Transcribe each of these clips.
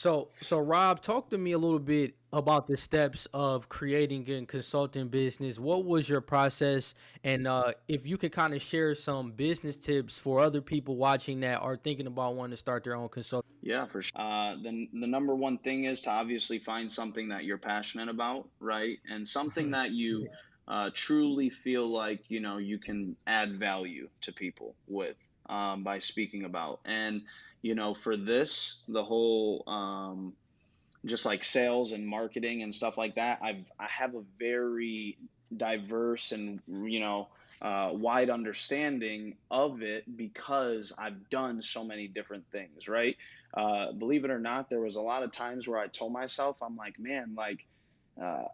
So Rob, talk to me a little bit about the steps of creating a consulting business. What was your process? And if you could kind of share some business tips for other people watching that are thinking about wanting to start their own consulting. Yeah, for sure. The number one thing is to obviously find something that you're passionate about, right? And something that you truly feel like, you can add value to people with by speaking about. And, for this, the whole just like sales and marketing and stuff like that, I have a very diverse and wide understanding of it because I've done so many different things, right? Believe it or not, there was a lot of times where I told myself, I'm like, man, like, uh,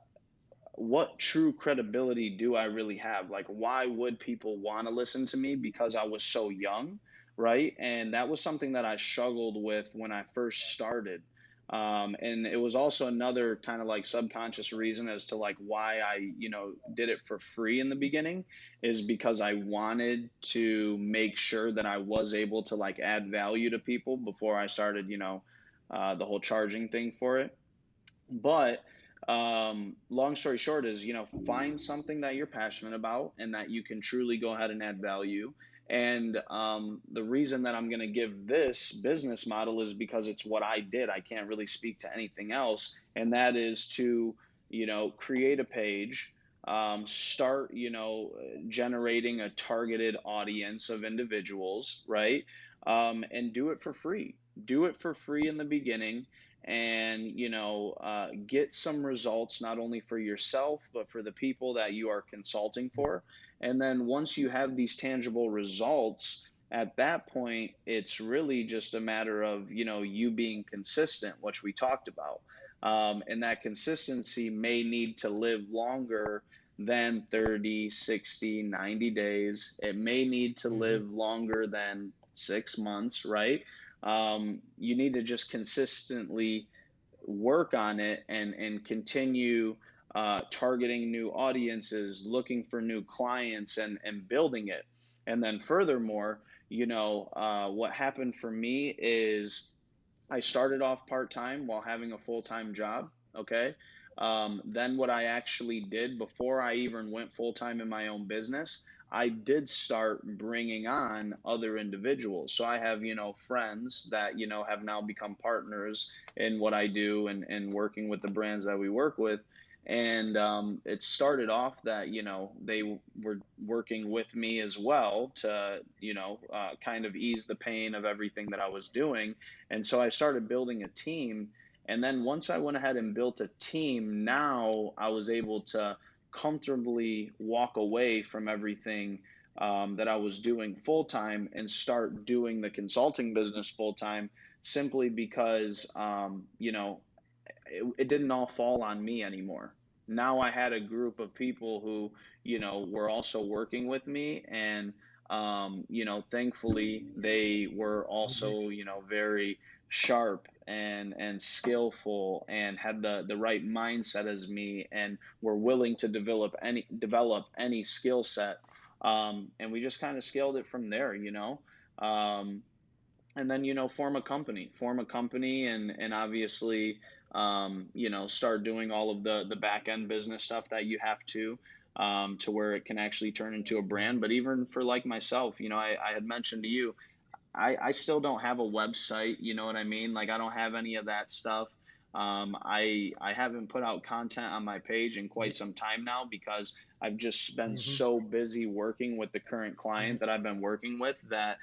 what true credibility do I really have? Like, why would people want to listen to me? Because I was so young, right? And that was something that I struggled with when I first started. And it was also another kind of like subconscious reason as to like why I, did it for free in the beginning is because I wanted to make sure that I was able to like add value to people before I started, the whole charging thing for it. But long story short is, find something that you're passionate about and that you can truly go ahead and add value. And the reason that I'm going to give this business model is because it's what I did. I can't really speak to anything else. And that is to, create a page, start, generating a targeted audience of individuals, right? And do it for free. Do it for free in the beginning and get some results not only for yourself but for the people that you are consulting for. And then once you have these tangible results, at that point it's really just a matter of you being consistent, which we talked about. And that consistency may need to live longer than 30, 60, 90 days. It may need to live Mhm. longer than 6 months, right? You need to just consistently work on it and continue targeting new audiences, looking for new clients, and building it. And then furthermore, what happened for me is I started off part time while having a full time job. Okay. Then what I actually did before I even went full time in my own business, I did start bringing on other individuals. So I have, friends that, have now become partners in what I do and working with the brands that we work with. And it started off that, they were working with me as well to, kind of ease the pain of everything that I was doing. And so I started building a team. And then once I went ahead and built a team, now I was able to comfortably walk away from everything that I was doing full time and start doing the consulting business full time simply because, it didn't all fall on me anymore. Now I had a group of people who, were also working with me, and thankfully they were Mhm. also, very sharp and skillful and had the right mindset as me and were willing to develop any skill set. And we just kind of scaled it from there, Um, and then form a company and obviously start doing all of the back end business stuff that you have to where it can actually turn into a brand. But even for like myself, I had mentioned to you, I still don't have a website, you know what I mean? Like I don't have any of that stuff. I haven't put out content on my page in quite Yeah. some time now because I've just been Mhm. so busy working with the current client Mhm. that I've been working with that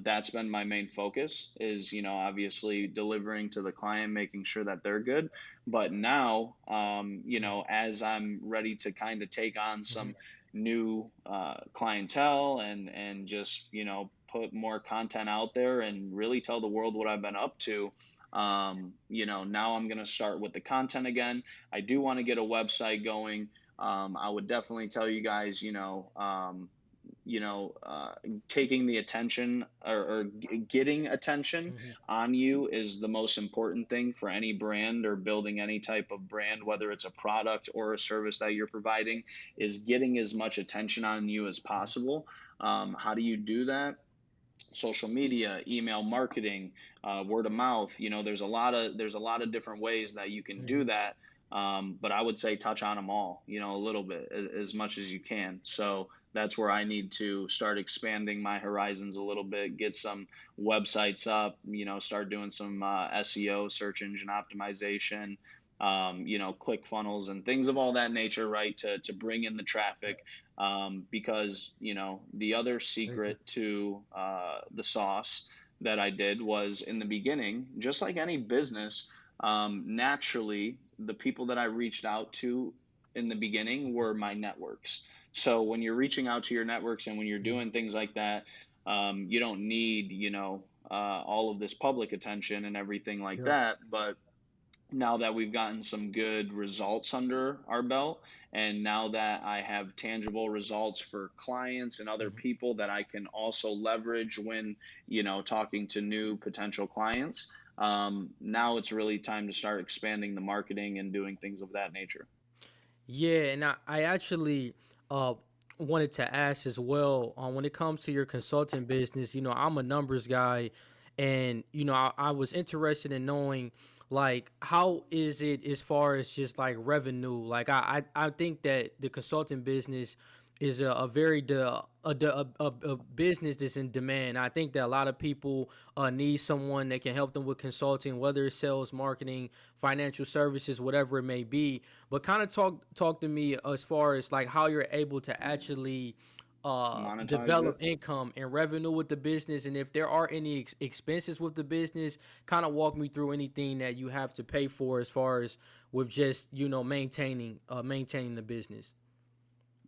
that's been my main focus is, obviously delivering to the client, making sure that they're good. But now, Mhm. as I'm ready to kind of take on Mhm. some new clientele and just put more content out there and really tell the world what I've been up to. Now I'm going to start with the content again. I do want to get a website going. I would definitely tell you guys, you know, uh, taking the attention or getting attention Mhm. on you is the most important thing for any brand or building any type of brand, whether it's a product or a service that you're providing, is getting as much attention on you as possible. How do you do that? social media, email marketing, word of mouth. There's a lot of different ways that you can do Mhm. that. But I would say touch on them all, a little bit, as much as you can. So that's where I need to start expanding my horizons a little bit, get some websites up, start doing some SEO, search engine optimization, click funnels and things of all that nature, right? To bring in the Yeah. traffic, because the other Thank you. secret to the sauce that I did was in the beginning, just like any business, naturally the people that I reached out to in the beginning were my networks. So when you're reaching out to your networks and when you're Mhm. doing things like that, you don't need all of this public attention and everything like Yep. that. But now that we've gotten some good results under our belt, and now that I have tangible results for clients and other Mhm. people that I can also leverage when, talking to new potential clients, now it's really time to start expanding the marketing and doing things of that nature. Yeah, and I actually uh wanted to ask as well, when it comes to your consulting business. I'm a numbers guy, and I was interested in knowing, like, how is it as far as just like revenue. Like, I think that the consulting business is a very a business that's in demand. I think that a lot of people need someone that can help them with consulting, whether it's sales, marketing, financial services, whatever it may be. But kind of talk to me as far as like how you're able to actually Monetize develop it. income and revenue with the business, and if there are any expenses with the business, kind of walk me through anything that you have to pay for as far as with just maintaining the business.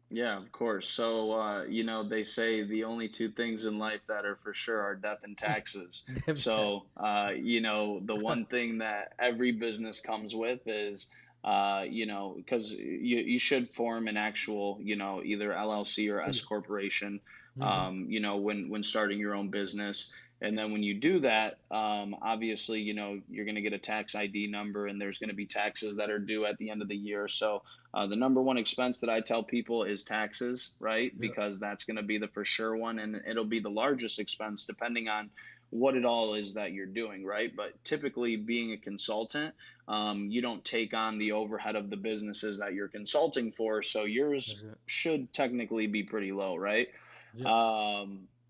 Yeah, of course. So, they say the only two things in life that are for sure are death and taxes. So, the one thing that every business comes with is, because you should form an actual, either LLC or S corporation, Mhm. when starting your own business. And then when you do that, obviously, you're going to get a tax ID number, and there's going to be taxes that are due at the end of the year. So, the number one expense that I tell people is taxes, right? Yep. Because that's going to be the for sure one, and it'll be the largest expense depending on what it all is that you're doing, right? But typically, being a consultant, you don't take on the overhead of the businesses that you're consulting for, so That's yours it. should technically be pretty low, right? Yep.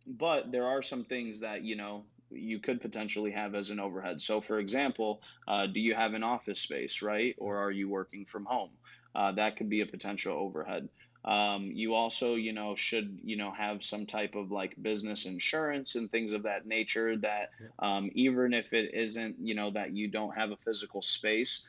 But there are some things that you could potentially have as an overhead. So, for example, do you have an office space, right? Or are you working from home? That could be a potential overhead. You also, should, have some type of like business insurance and things of that nature that, Yep. even if it isn't, that you don't have a physical space,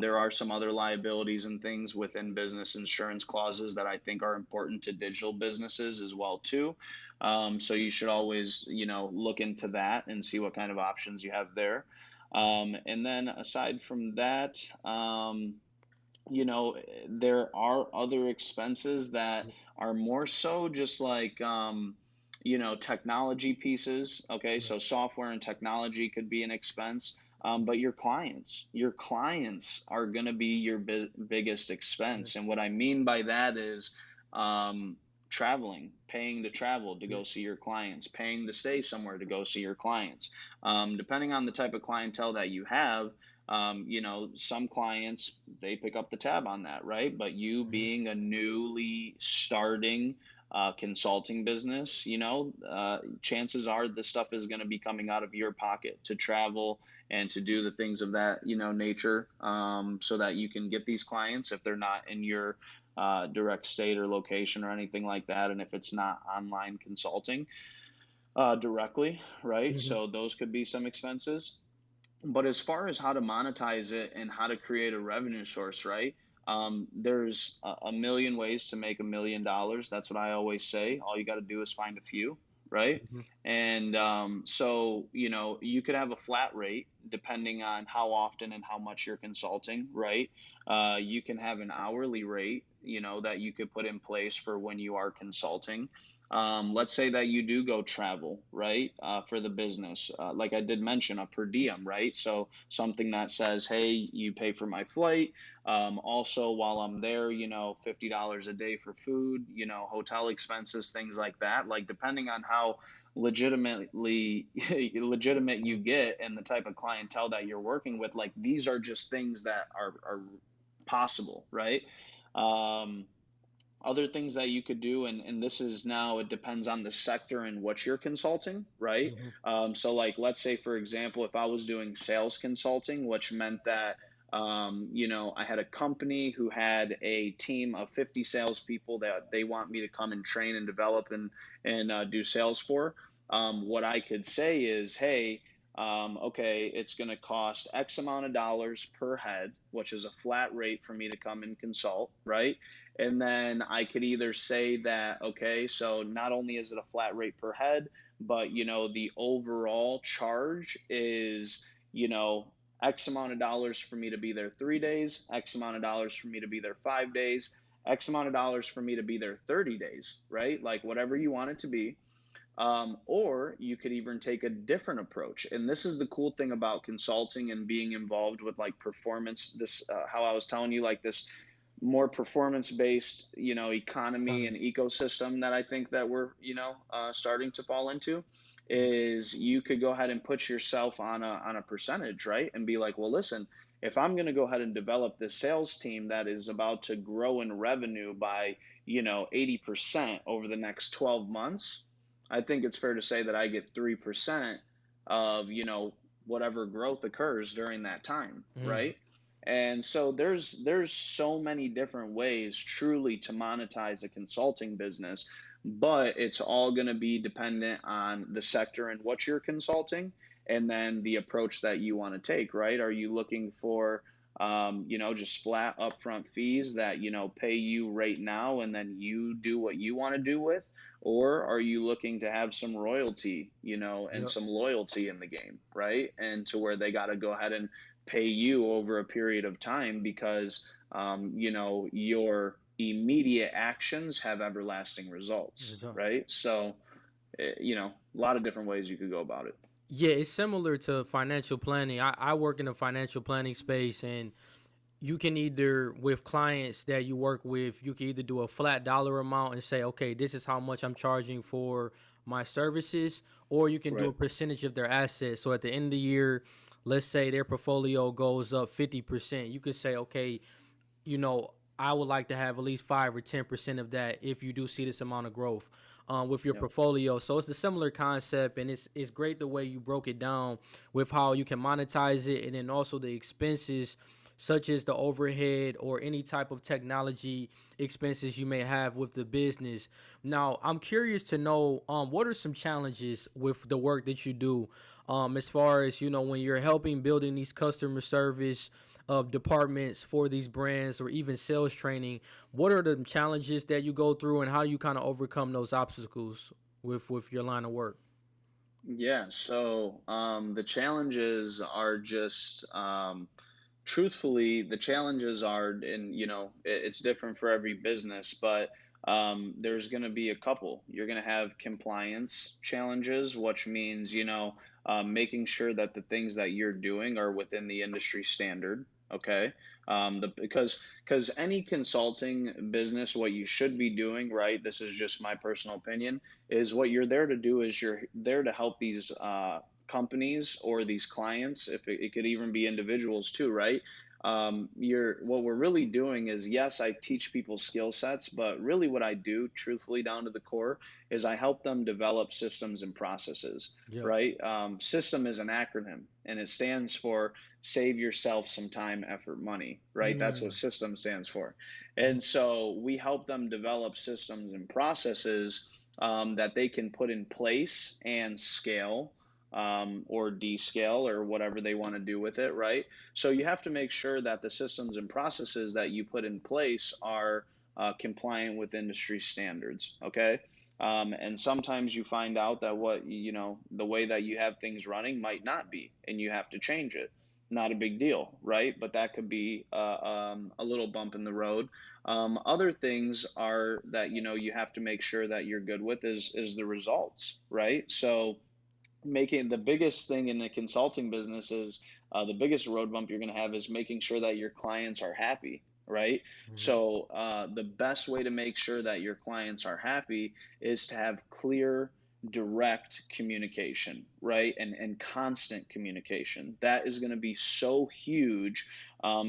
there are some other liabilities and things within business insurance clauses that I think are important to digital businesses as well too. So you should always, look into that and see what kind of options you have there. And then aside from that, you know, there are other expenses that Yep. are more so just like, technology pieces. Okay, Yep. so software and technology could be an expense. But your clients are going to be your biggest Yep. expense. And what I mean by that is, um, traveling, paying to travel to go Yep. see your clients, paying to stay somewhere to go see your clients. Depending on the type of clientele that you have, some clients, they pick up the tab on that, right? But you Mhm. being a newly starting consulting business, chances are this stuff is going to be coming out of your pocket to travel and to do the things of that, nature, so that you can get these clients if they're not in your direct state or location or anything like that. And if it's not online consulting directly, right? Mhm. So those could be some expenses. But as far as how to monetize it and how to create a revenue source, right? There's a million ways to make $1 million. That's what I always say. All you got to do is find a few, right? Mhm. And so, you could have a flat rate depending on how often and how much you're consulting, right? You can have an hourly rate, that you could put in place for when you are consulting. Let's say that you do go travel, right, for the business. Like I did mention, a per diem, right? So something that says, hey, you pay for my flight. Also, while I'm there, $50 a day for food, hotel expenses, things like that. Like depending on how legitimately legitimate you get and the type of clientele that you're working with, like these are just things that are possible, right? Um, Other things that you could do, and this is now, it depends on the sector and what you're consulting, right? Mhm. So like, let's say for example, if I was doing sales consulting, which meant that I had a company who had a team of 50 salespeople that they want me to come and train and develop and do sales for. What I could say is, hey, okay, it's going to cost X amount of dollars per head, which is a flat rate for me to come and consult, right? And then I could either say that, okay, so not only is it a flat rate per head, but the overall charge is, X amount of dollars for me to be there 3 days, X amount of dollars for me to be there 5 days, X amount of dollars for me to be there 30 days, right? Like whatever you want it to be. Or you could even take a different approach. And this is the cool thing about consulting and being involved with like performance, how I was telling you, like this more performance based, economy and Economy. ecosystem that I think that we're, starting to fall into, Mhm. is you could go ahead and put yourself on a percentage, right? And be like, well, listen, if I'm going to go ahead and develop this sales team that is about to grow in revenue by, 80% over the next 12 months, I think it's fair to say that I get 3% of, whatever growth occurs during that time, Mhm. right? And so there's so many different ways truly to monetize a consulting business, but it's all going to be dependent on the sector and what you're consulting, and then the approach that you want to take, right? Are you looking for just flat upfront fees that, pay you right now and then you do what you want to do with? Or are you looking to have some royalty, and Yep. some loyalty in the game, right? And to where they got to go ahead and pay you over a period of time because, your immediate actions have everlasting results, Result. right? So, a lot of different ways you could go about it. Yeah, it's similar to financial planning. I work in the financial planning space, and you can either, with clients that you work with, you can either do a flat dollar amount and say, okay, this is how much I'm charging for my services, or you can do a Right. percentage of their assets. So at the end of the year, let's say their portfolio goes up 50%. You could say, okay, I would like to have at least 5 or 10% of that if you do see this amount of growth with your Yep. portfolio. So it's a similar concept, and it's great the way you broke it down with how you can monetize it, and then also the expenses such as the overhead or any type of technology expenses you may have with the business. Now, I'm curious to know what are some challenges with the work that you do, as far as when you're helping building these customer service of departments for these brands or even sales training. What are the challenges that you go through, and how do you kind of overcome those obstacles with your line of work? Yeah. So the challenges are just, truthfully, the challenges are, and it's different for every business, but there's going to be a couple. You're going to have compliance challenges, which means, making sure that the things that you're doing are within the industry standard. Okay. Because any consulting business, what you should be doing, right? This is just my personal opinion, is what you're there to do is you're there to help these companies or these clients. If it could even be individuals too, right? You're what we're really doing is, yes, I teach people skill sets, but really what I do, truthfully, down to the core, is I help them develop systems and processes. Yep. Right? System is an acronym, and it stands for save yourself some time, effort, money. Right? That's what Mm. system stands for. And so we help them develop systems and processes that they can put in place and scale, or descale, or whatever they want to do with it, right? So you have to make sure that the systems and processes that you put in place are compliant with industry standards, okay? And sometimes you find out that the way that you have things running might not be, and you have to change it. Not a big deal, right? But that could be a little bump in the road. Other things are that you have to make sure that you're good with is the results, right? So making the biggest thing in the consulting business is, the biggest road bump you're going to have is making sure that your clients are happy, right? Mhm. So the best way to make sure that your clients are happy is to have clear direct communication, right? And constant communication. That is going to be so huge,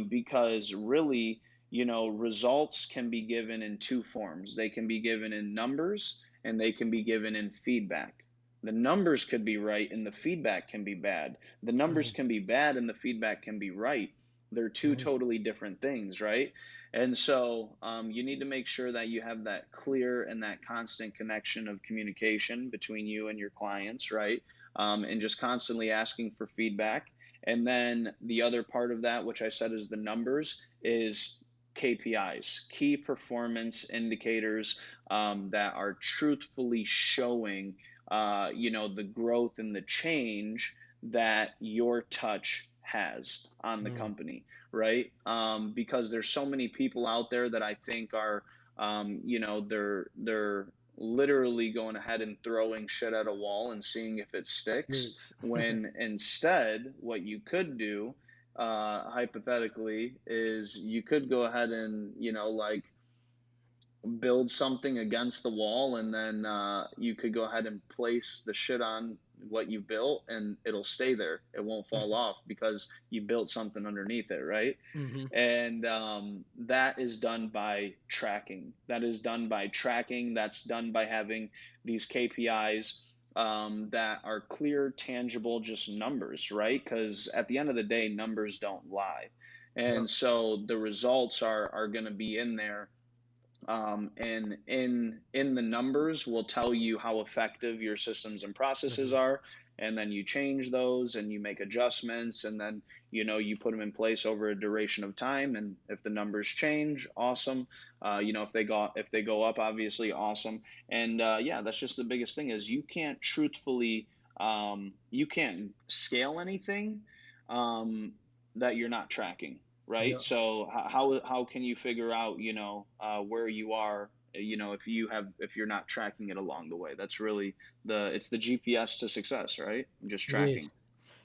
because really, results can be given in two forms. They can be given in numbers and they can be given in feedback. The numbers could be right and the feedback can be bad. The numbers Mhm, can be bad and the feedback can be right. They're two mhm, totally different things, right? And so you need to make sure that you have that clear and that constant connection of communication between you and your clients, right? And just constantly asking for feedback. And then the other part of that, which I said is the numbers, is KPIs, key performance indicators, that are truthfully showing, the growth and the change that your touch has on the mhm. company, right? Because there's so many people out there that I think are, they're literally going ahead and throwing shit at a wall and seeing if it sticks. Six. When instead, what you could do, hypothetically, is you could go ahead and like build something against the wall, and then you could go ahead and place the shit on what you built and it'll stay there, it won't fall off because you built something underneath it, right? Mhm. And that is done by tracking. That's done by having these KPIs, that are clear, tangible, just numbers, right? Because at the end of the day, numbers don't lie. Yep. And so the results are going to be in there, and in the numbers will tell you how effective your systems and processes Mhm. are, and then you change those and you make adjustments, and then you put them in place over a duration of time, and if the numbers change, awesome. If they go up, obviously awesome. And yeah, that's just the biggest thing is you can't scale anything, um, that you're not tracking, right? Yep. So how can you figure out, where you are, if you're not tracking it along the way? That's really it's the GPS to success, right? Just It is. tracking.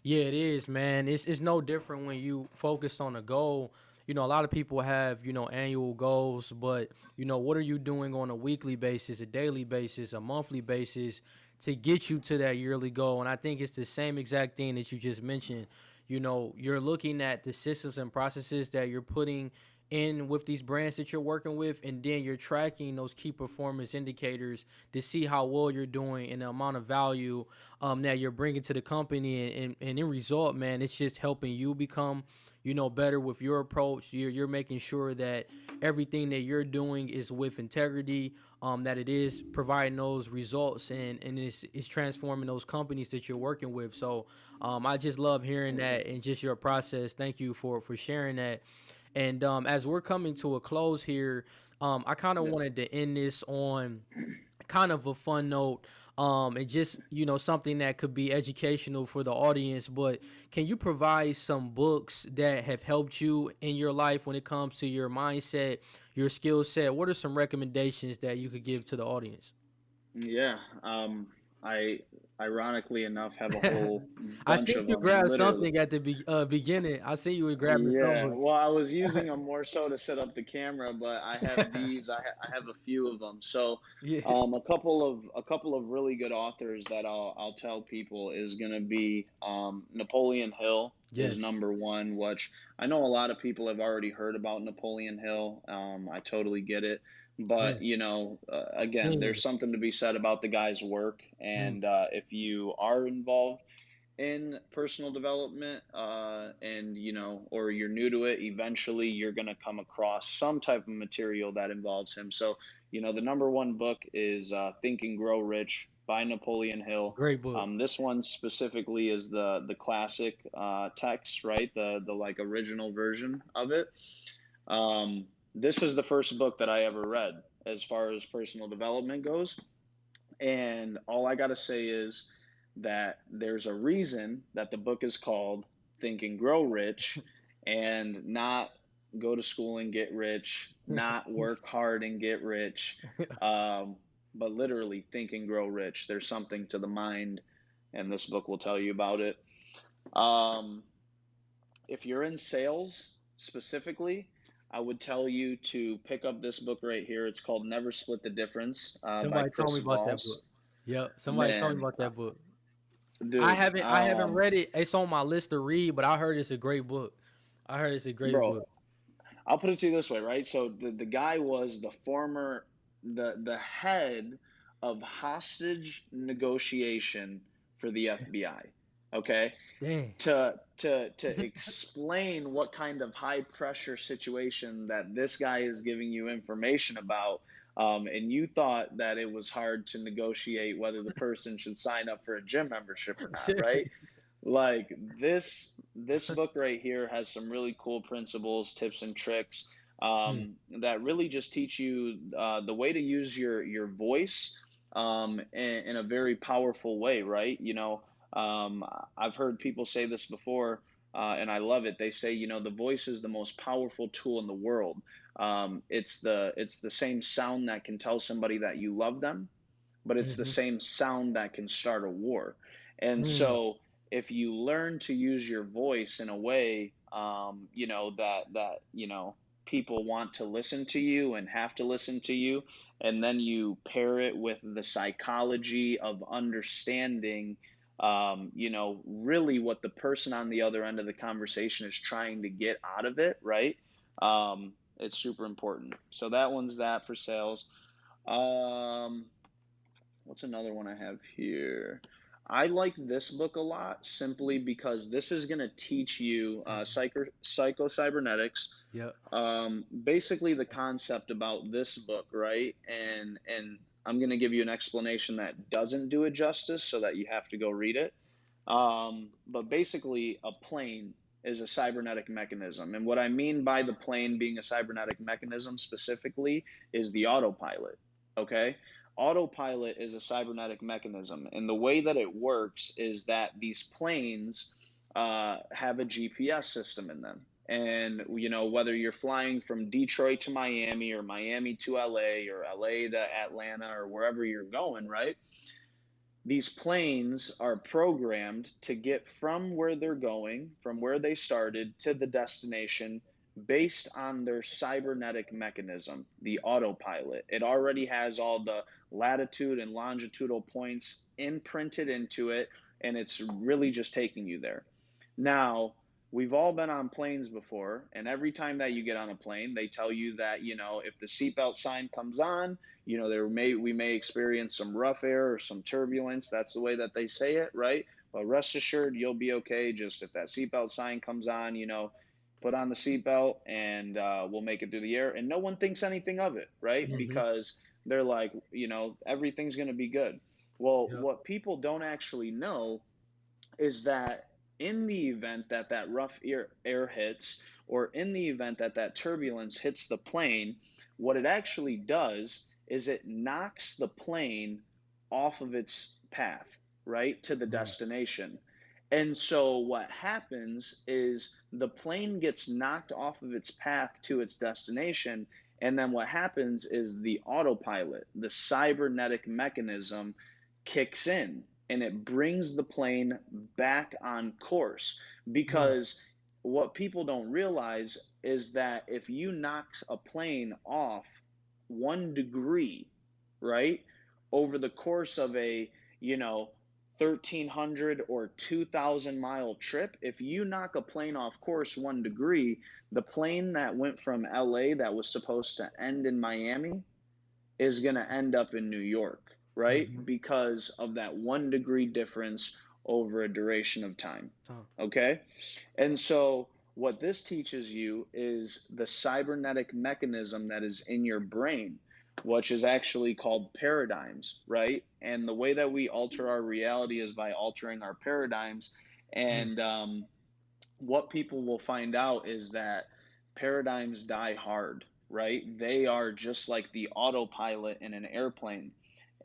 Yeah, it is, man. It's no different when you focus on a goal. A lot of people have, annual goals, but what are you doing on a weekly basis, a daily basis, a monthly basis to get you to that yearly goal? And I think it's the same exact thing that you just mentioned. You're looking at the systems and processes that you're putting in with these brands that you're working with, and then you're tracking those key performance indicators to see how well you're doing and the amount of value that you're bringing to the company. And in result, man, it's just helping you become better with your approach. You're making sure that everything that you're doing is with integrity, that it is providing those results, and it's transforming those companies that you're working with. So I just love hearing that and just your process. Thank you for sharing that. And as we're coming to a close here, I kind of Yeah. wanted to end this on kind of a fun note, and just something that could be educational for the audience. But can you provide some books that have helped you in your life when it comes to your mindset, your skill set? What are some recommendations that you could give to the audience? Yeah. I ironically enough have a whole I bunch seen of you them, grab literally. something at the beginning. I see you were grabbing Yeah, something. well, I was using them more so to set up the camera, but I have these. I have a few of them. So, Yeah. a couple of really good authors that I'll tell people is going to be, Napoleon Hill is Yes. number one, which I know a lot of people have already heard about Napoleon Hill. I totally get it, but Yes. again, there's Genius. something to be said about the guy's work, Mm. and if you are involved in personal development, and or you're new to it, eventually you're going to come across some type of material that involves him. So the number one book is, Think and Grow Rich by Napoleon Hill. Great book. This one specifically is the classic, text, right? The like original version of it. This is the first book that I ever read as far as personal development goes, and all I got to say is that there's a reason that the book is called Think and Grow Rich, and not Go to School and Get Rich, not Work Hard and Get Rich, um, but literally Think and Grow Rich. There's something to the mind, and this book will tell you about it. Um, if you're in sales specifically, I would tell you to pick up this book right here. It's called Never Split the Difference, by Somebody told Chris me about that Voss. book. Yep. Somebody told me Man, about that book. dude, I haven't read it. It's on my list to read, but I heard it's a great book. I heard it's a great bro, book. I'll put it to you this way, right? So the guy was the former the head of hostage negotiation for the FBI. Okay? Dang. To explain what kind of high pressure situation that this guy is giving you information about, and you thought that it was hard to negotiate whether the person should sign up for a gym membership or not, Shit. right? Like this book right here has some really cool principles, tips, and tricks, Hmm. that really just teach you the way to use your voice, in a very powerful way, right? Um, I've heard people say this before, and I love it. They say, the voice is the most powerful tool in the world. It's the same sound that can tell somebody that you love them, but it's the Mm-hmm. same sound that can start a war. And Mm. so if you learn to use your voice in a way, that people want to listen to you and have to listen to you, and then you pair it with the psychology of understanding, really what the person on the other end of the conversation is trying to get out of it, right? It's super important. So that one's that for sales. Um, What's another one I have here? I like this book a lot simply because this is going to teach you Psycho-Cybernetics. Yep. Basically, the concept about this book, right? And I'm going to give you an explanation that doesn't do it justice, so that you have to go read it. But basically, a plane is a cybernetic mechanism, and what I mean by the plane being a cybernetic mechanism specifically is the autopilot. Okay, autopilot is a cybernetic mechanism, and the way that it works is that these planes have a GPS system in them. And whether you're flying from Detroit to Miami, or Miami to LA, or LA to Atlanta, or wherever you're going, right? These planes are programmed to get from where they're going, from where they started, to the destination based on their cybernetic mechanism, the autopilot. It already has all the latitude and longitudinal points imprinted into it, and it's really just taking you there. Now, we've all been on planes before, and every time that you get on a plane, they tell you that, if the seatbelt sign comes on, we may experience some rough air or some turbulence. That's the way that they say it, right? But rest assured, you'll be okay. Just if that seatbelt sign comes on, put on the seatbelt, and we'll make it through the air. And no one thinks anything of it, right? Mm-hmm. Because they're like, everything's going to be good. Well, Yep. what people don't actually know is that in the event that that rough air hits, or in the event that that turbulence hits the plane, what it actually does is it knocks the plane off of its path, right, to the Mm. destination. And so what happens is the plane gets knocked off of its path to its destination. And then what happens is the autopilot, the cybernetic mechanism, kicks in, and it brings the plane back on course. Mm. Because what people don't realize is that if you knock a plane off 1 degree, right, over the course of a, you know, 1,300 or 2,000 mile trip, if you knock a plane off course 1 degree, the plane that went from LA that was supposed to end in Miami is going to end up in New York, right? Mm-hmm. Because of that 1 degree difference over a duration of time. Oh. Okay. And so, what this teaches you is the cybernetic mechanism that is in your brain, which is actually called paradigms, right? And the way that we alter our reality is by altering our paradigms. Mm. And what people will find out is that paradigms die hard, right? They are just like the autopilot in an airplane.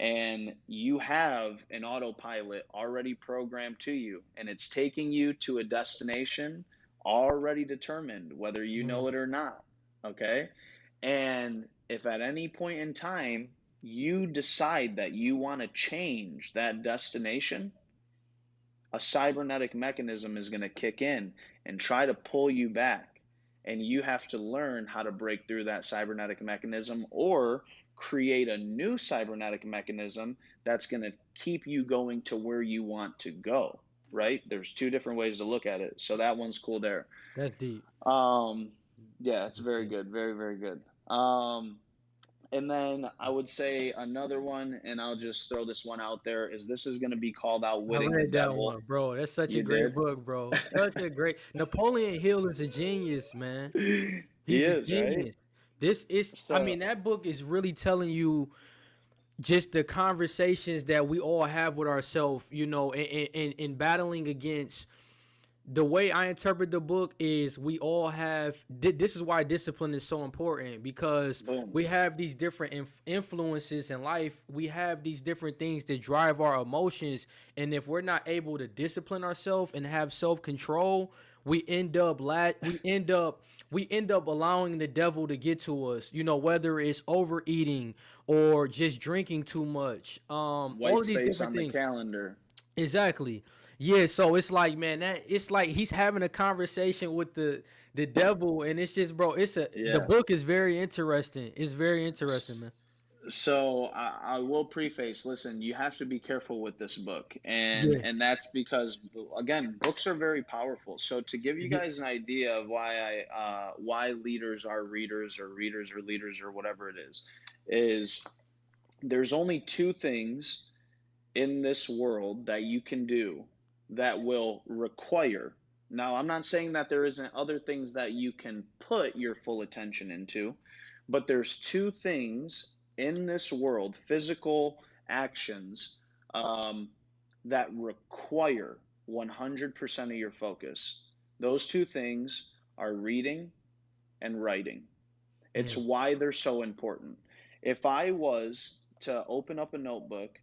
And you have an autopilot already programmed to you, and it's taking you to a destination already determined, whether you Mm. know it or not. Okay. And if at any point in time you decide that you want to change that destination, a cybernetic mechanism is going to kick in and try to pull you back. and you have to learn how to break through that cybernetic mechanism or create a new cybernetic mechanism that's going to keep you going to where you want to go, right? There's two different ways to look at it. So that one's cool there. That's deep. Um, yeah, it's That's very deep. good. Very, very good. And then I would say another one, and I'll just throw this one out there, is this is going to be called I Outwitting the read that Devil. one, bro. That's such a You great did? book, bro. Such a great Napoleon Hill is a genius, man. He He's a is, right? genius. This is, I So, mean, that book is really telling you just the conversations that we all have with ourselves, you know, in battling against. The way I interpret the book is we all have this is why discipline is so important, because boom. we have these different influences in life. We have these different things that drive our emotions, and if we're not able to discipline ourselves and have self-control, we end up we end up allowing the devil to get to us, you know, whether it's overeating or just drinking too much, all White of these space different on the things. calendar. Exactly. Yeah, so it's like, man, that it's like he's having a conversation with the devil, and it's just, bro, the Yeah. book is very interesting. It's very interesting, S- man. So I will preface, listen, you have to be careful with this book. And Yeah. that's because again, books are very powerful. So to give you Yeah. guys an idea of why leaders are readers or readers or leaders or whatever it is there's only two things in this world that you can do that will require. Now, I'm not saying that there isn't other things that you can put your full attention into, but there's two things in this world, physical actions, um, that require 100% of your focus. Those two things are reading and writing. It's Mm. why they're so important. If I was to open up a notebook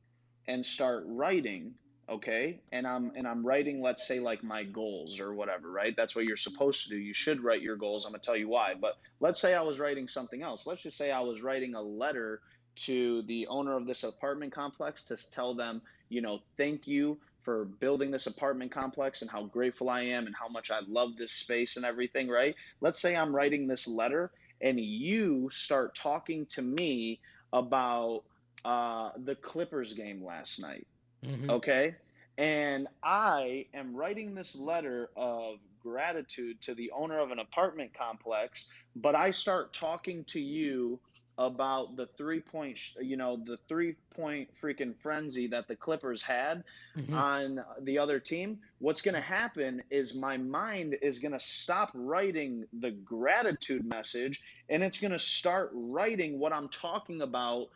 and start writing, okay, and I'm writing, let's say, like my goals or whatever, right? That's what you're supposed to do. You should write your goals. I'm gonna tell you why. But let's say I was writing something else. Let's just say I was writing a letter to the owner of this apartment complex to tell them, thank you for building this apartment complex and how grateful I am and how much I love this space and everything, right? Let's say I'm writing this letter and you start talking to me about the Clippers game last night, Mm-hmm. okay? And I am writing this letter of gratitude to the owner of an apartment complex, but I start talking to you about the 3 point freaking frenzy that the Clippers had Mm-hmm. on the other team. What's going to happen is my mind is going to stop writing the gratitude message and it's going to start writing what I'm talking about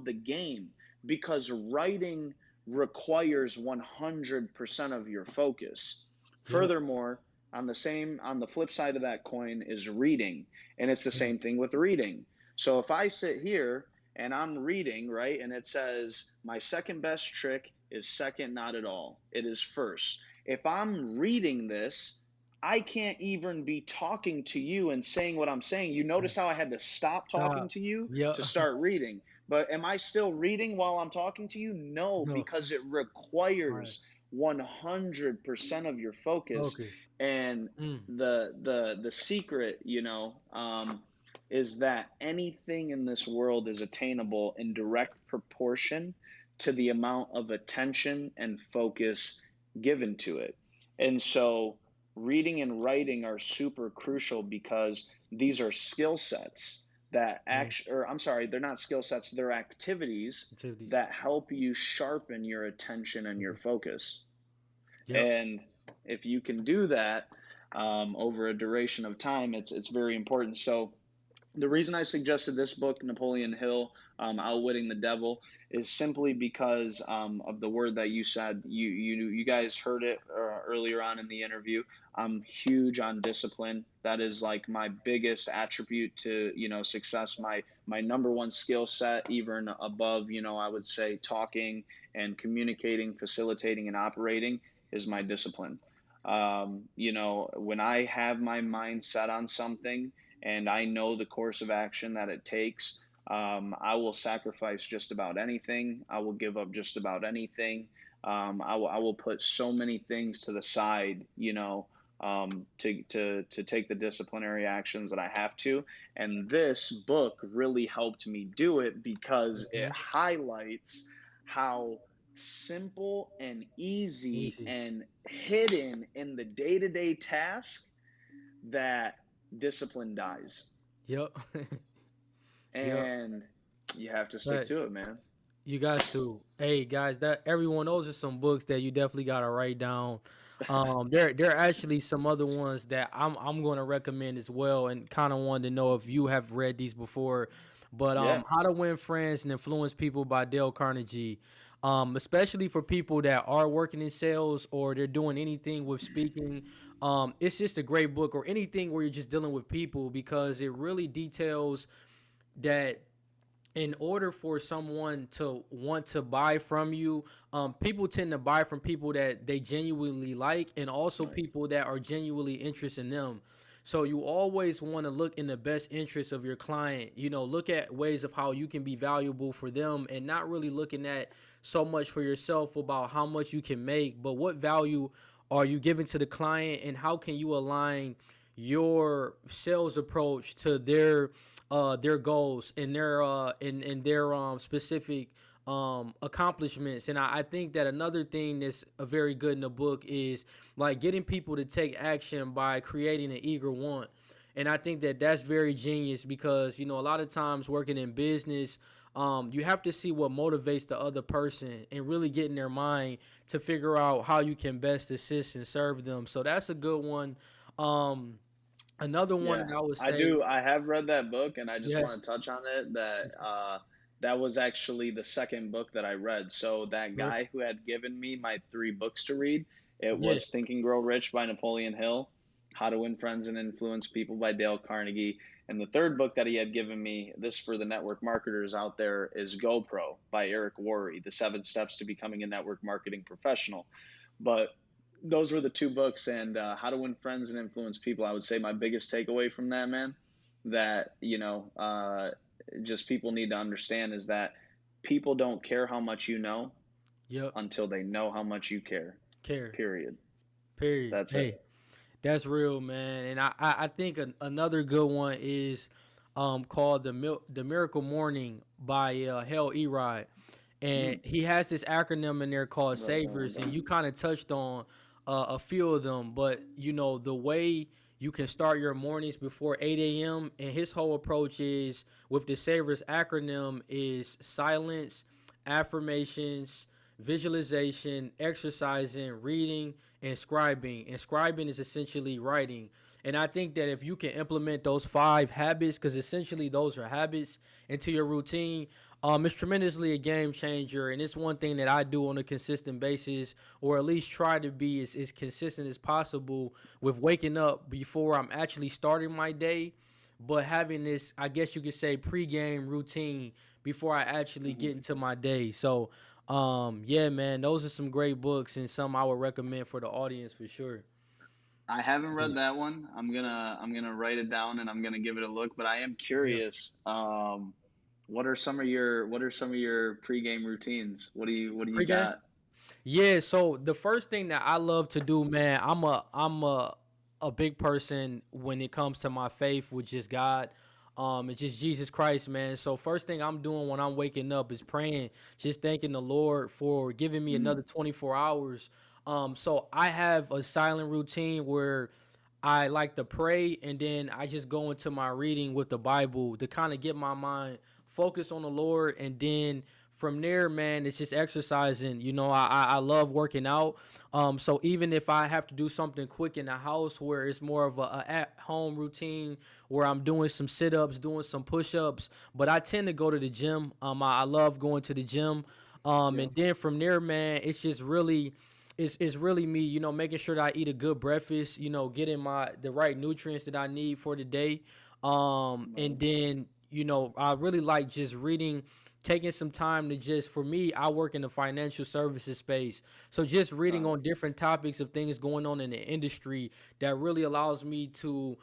the game, because writing requires 100% of your focus. Yep. Furthermore, on the flip side of that coin is reading, and it's the Mm. same thing with reading. So if I sit here and I'm reading, right, and it says my second best trick is second not at all. It is first. If I'm reading this, I can't even be talking to you and saying what I'm saying. You notice how I had to stop talking Stop. to you Yep. to start reading. But am I still reading while I'm talking to you? No, No. because it Right. requires 100% of your focus. Focus. And Mm. the secret, is that anything in this world is attainable in direct proportion to the amount of attention and focus given to it. And so reading and writing are super crucial because these are skill sets that Mm. act or I'm sorry, they're not skill sets, they're activities Activities. that help you sharpen your attention and your Mhm. focus. Yep. And if you can do that over a duration of time, it's very important. So the reason I suggested this book, Napoleon Hill, Outwitting the Devil, is simply because of the word that you said. You guys heard it earlier on in the interview. I'm huge on discipline. That is like my biggest attribute to success. My number one skill set, even above I would say talking and communicating, facilitating, and operating, is my discipline. When I have my mind set on something and I know the course of action that it takes, I will sacrifice just about anything. I will give up just about anything. I will put so many things to the side, to take the disciplinary actions that I have to. And this book really helped me do it because it Mhm. highlights how simple and easy Easy. and hidden in the day-to-day task that discipline dies. Yep. Yep. And you have to stick Facts. to it, man. You got to. Hey guys, that everyone, those are some books that you definitely gotta write down. There are actually some other ones that I'm gonna recommend as well, and kind of wanted to know if you have read these before. But Yeah. How to Win Friends and Influence People by Dale Carnegie. Especially for people that are working in sales or they're doing anything with speaking. It's just a great book, or anything where you're just dealing with people, because it really details that in order for someone to want to buy from you, people tend to buy from people that they genuinely like, and also Right. people that are genuinely interested in them. So you always want to look in the best interest of your client. Look at ways of how you can be valuable for them, and not really looking at so much for yourself about how much you can make, but what value are you giving to the client, and how can you align your sales approach to their goals and their specific accomplishments. And I think that another thing that's a very good in the book is like getting people to take action by creating an eager want. And I think that that's very genius, because a lot of times working in business, you have to see what motivates the other person and really get in their mind to figure out how you can best assist and serve them. So that's a good one. um Another one Yeah, that I would I say, do. I have read that book, and I just yeah. want to touch on it that that was actually the second book that I read. So that Sure. guy who had given me my three books to read, it Yeah. was Think and Grow Rich by Napoleon Hill, How to Win Friends and Influence People by Dale Carnegie, and the third book that he had given me, this for the network marketers out there, is GoPro by Eric Worre, The 7 Steps to Becoming a Network Marketing Professional. But those were the two books, and How to Win Friends and Influence People. I would say my biggest takeaway from that, man, that just people need to understand is that people don't care how much you know Yep. until they know how much you care. Care. Period. Period. That's it. Hey, that's real, man. And I think another good one is called the Miracle Morning by Hell Erod. And Mm. he has this acronym in there called Wrote that one Savers, and down. you kind of touched on a few of them. But the way you can start your mornings before 8 a.m. and his whole approach is with the Savers acronym is silence, affirmations, visualization, exercising, reading, and scribing. And scribing is essentially writing. And I think that if you can implement those 5 habits, because essentially those are habits, into your routine, it's tremendously a game changer. And it's one thing that I do on a consistent basis, or at least try to be as consistent as possible with waking up before I'm actually starting my day, but having this, I guess you could say, pregame routine before I actually Hmm. get into my day. So, yeah, man, those are some great books and some I would recommend for the audience for sure. I haven't Yeah. read that one. I'm gonna write it down and I'm gonna give it a look. But I am Yeah. curious. What are some of your pregame routines? What do you Pregame. got? Yeah, so the first thing that I love to do, man, I'm a big person when it comes to my faith, which is God. It's just Jesus Christ, man. So first thing I'm doing when I'm waking up is praying, just thanking the Lord for giving me Mm. another 24 hours. So I have a silent routine where I like to pray, and then I just go into my reading with the Bible to kind of get my mind focused on the Lord. And then from there, man, it's just exercising. I love working out. So even if I have to do something quick in the house where it's more of a at home routine where I'm doing some sit ups, doing some push ups, but I tend to go to the gym. I love going to the gym. Yeah. And then from there, man, it's really me, making sure that I eat a good breakfast, getting the right nutrients that I need for the day. And Right. then, I really like just reading, taking some time to just, for me, I work in the financial services space. So just reading Okay. on different topics of things going on in the industry that really allows me to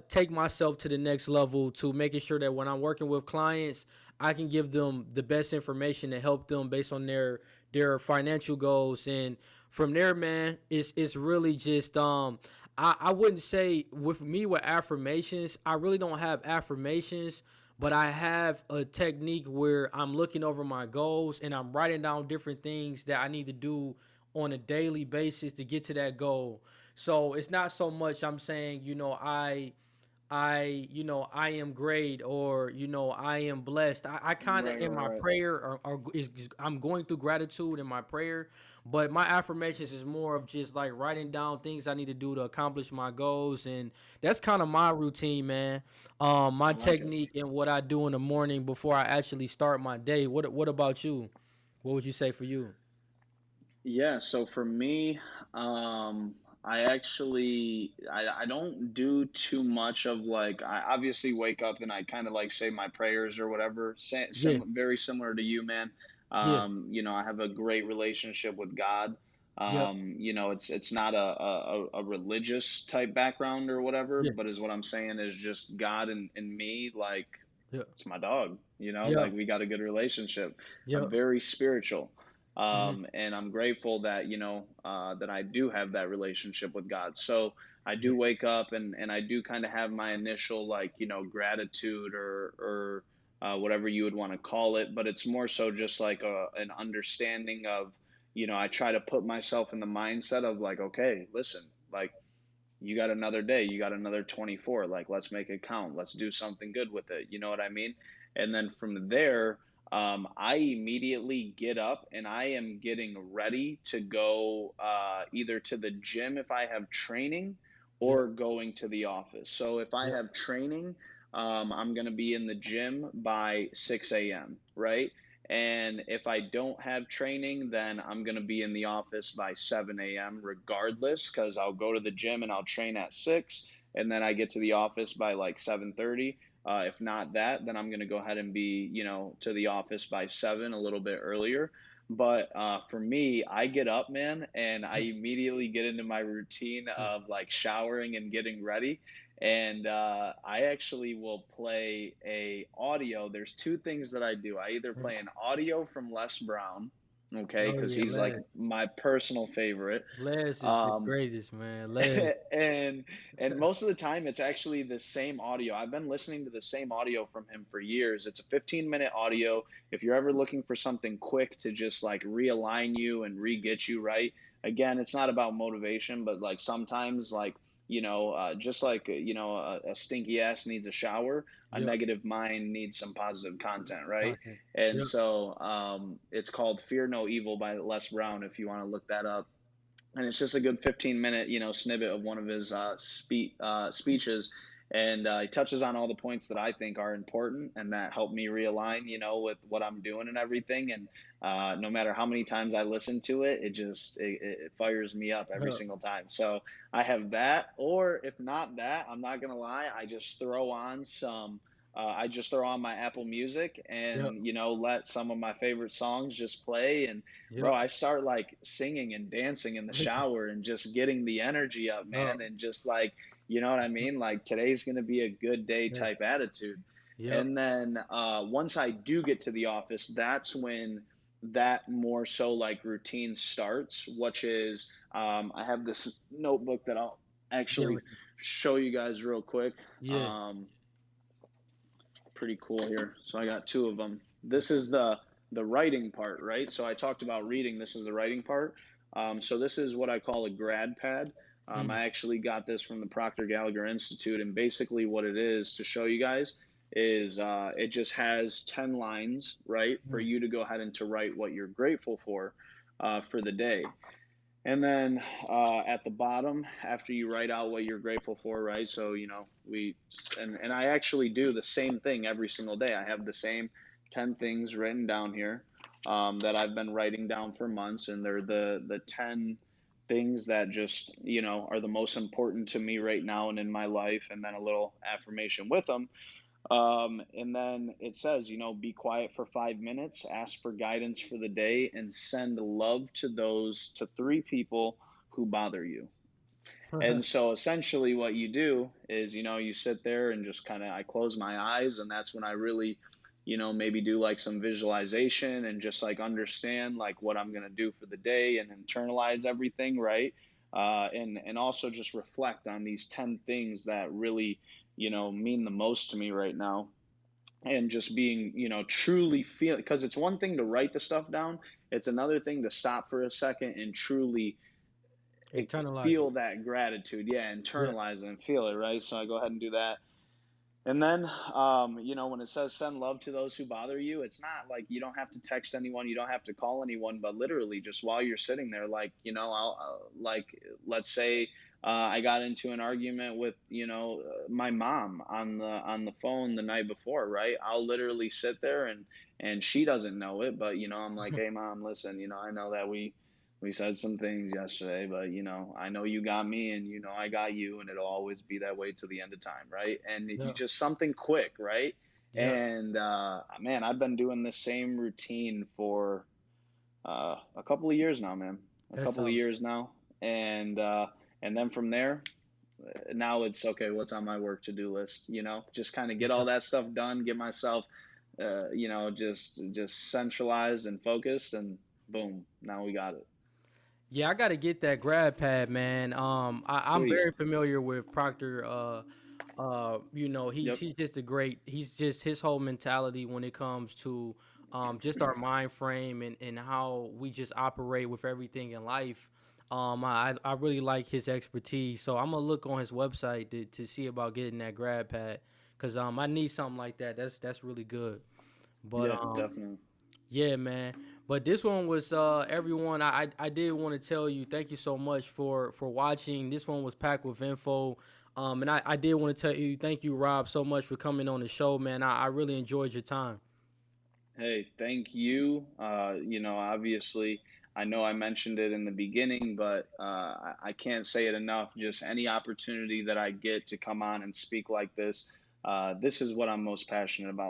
take myself to the next level, to making sure that when I'm working with clients, I can give them the best information to help them based on their financial goals. And from there, man, it's really just I wouldn't say with me with affirmations, I really don't have affirmations, but I have a technique where I'm looking over my goals and I'm writing down different things that I need to do on a daily basis to get to that goal. So it's not so much I'm saying, I am great, or I am blessed. I kind of Right, in right, my right. prayer I'm going through gratitude in my prayer, but my affirmations is more of just like writing down things I need to do to accomplish my goals, and that's kind of my routine, man. My I like it. technique and what I do in the morning before I actually start my day. What about you? What would you say for you? Yeah, so for me, I actually I don't do too much of like I obviously wake up and I kind of like say my prayers or whatever. Yeah, Very similar to you, man. yeah, I have a great relationship with God. yep, It's not a religious type background or whatever, yeah, but is what I'm saying is just God and me, like yeah, it's my dog, yeah, like we got a good relationship. yeah, I'm very spiritual. mm-hmm, And I'm grateful that, that I do have that relationship with God. So I yeah, do wake up and I do kind of have my initial, like, gratitude or whatever you would want to call it. But it's more so just like an understanding of, I try to put myself in the mindset of like, okay, listen, like, you got another day, you got another 24, like let's make it count, let's do something good with it, you know what I mean? And then from there, I immediately get up and I am getting ready to go either to the gym if I have training yeah, or going to the office. So if I yeah, have training, I'm going to be in the gym by 6 a.m., right? And if I don't have training, then I'm going to be in the office by 7 a.m. regardless, because I'll go to the gym and I'll train at 6, and then I get to the office by like 7:30. If not that, then I'm going to go ahead and be, to the office by 7, a little bit earlier. But for me, I get up, man, and I yeah, immediately get into my routine yeah, of like showering and getting ready. And I actually will play a audio. There's two things that I do. I either yeah. play an audio from Les Brown, okay, Oh because yeah, he's like Les. my personal favorite. Les is the Um, greatest, man. Les. and most of the time it's actually the same audio. I've been listening to the same audio from him for years. It's a 15-minute audio. If you're ever looking for something quick to just like realign you and re-get you right, again, it's not about motivation, but like sometimes like just like a stinky ass needs a shower, a Yep. negative mind needs some positive content, right? Content. And Yep. so it's called Fear No Evil by Les Brown if you want to look that up, and it's just a good 15-minute snippet of one of his speeches, and he touches on all the points that I think are important and that help me realign with what I'm doing and everything. And no matter how many times I listen to it, it fires me up every Yep. single time. So I have that, or if not that, I'm not gonna lie, I just throw on my Apple Music Yep. and let some of my favorite songs just play. And bro, Yep. I start like singing and dancing in the Listen. shower and just getting the energy up, Yep. man. And just like, you know what I mean? Like today's going to be a good day Yep. type attitude. Yep. And then once I do get to the office, that's when that more so like routine starts, which is I have this notebook that I'll Yeah. actually show you guys real quick. Yeah. Um, Pretty cool here. So I got two of them. This is the writing part, right? So I talked about reading. This is the writing part. So this is what I call a grad pad. Mm. I actually got this from the Proctor Gallagher Institute, and basically what it is to show you guys is it just has 10 lines, right, for Mm. you to go ahead and to write what you're grateful for the day. And then at the bottom, after you write out what you're grateful for, right? So, and I actually do the same thing every single day. I have the same 10 things written down here that I've been writing down for months. And they're the 10 things that just, are the most important to me right now and in my life. And then a little affirmation with them. And then it says, be quiet for 5 minutes, ask for guidance for the day, and send love to three people who bother you. And so essentially, what you do is, you sit there and just kind of, I close my eyes, and that's when I really, maybe do like some visualization and just like understand like what I'm going to do for the day and internalize everything, right? and also just reflect on these 10 things that really, mean the most to me right now. And just being, truly feel, because it's one thing to write the stuff down, it's another thing to stop for a second and truly Internalize it. feel that gratitude. Yeah, Yeah. internalize it and feel it, right? So I go ahead and do that. And then, when it says send love to those who bother you, it's not like you don't have to text anyone, you don't have to call anyone, but literally just while you're sitting there, like, like, let's say, I got into an argument with, my mom on the phone the night before, right? I'll literally sit there and she doesn't know it, but I'm like, hey, mom, listen, I know that we said some things yesterday, but I know you got me and I got you, and it'll always be that way till the end of time, right? And you Yeah. just something quick, right? Yeah. And man, I've been doing the same routine for a couple of years now, man. A That's couple of solid. years now. And then from there, now it's okay, what's on my work to-do list, just kind of get all Yeah. that stuff done, get myself just centralized and focused, and boom, now we got it. Yeah, I gotta get that grad pad, man. I'm Sweet. very familiar with Proctor. He's Yep. he's just a great. He's just his whole mentality when it comes to just our mind frame and how we just operate with everything in life. I really like his expertise, so I'm gonna look on his website to see about getting that grad pad because I need something like that. That's really good. But Yeah, definitely. yeah, man. But this one was everyone. I did want to tell you thank you so much for watching. This one was packed with info. And I did want to tell you thank you, Rob, so much for coming on the show, man. I really enjoyed your time. Hey, thank you. Obviously, I know I mentioned it in the beginning, but I can't say it enough. Just any opportunity that I get to come on and speak like this is what I'm most passionate about.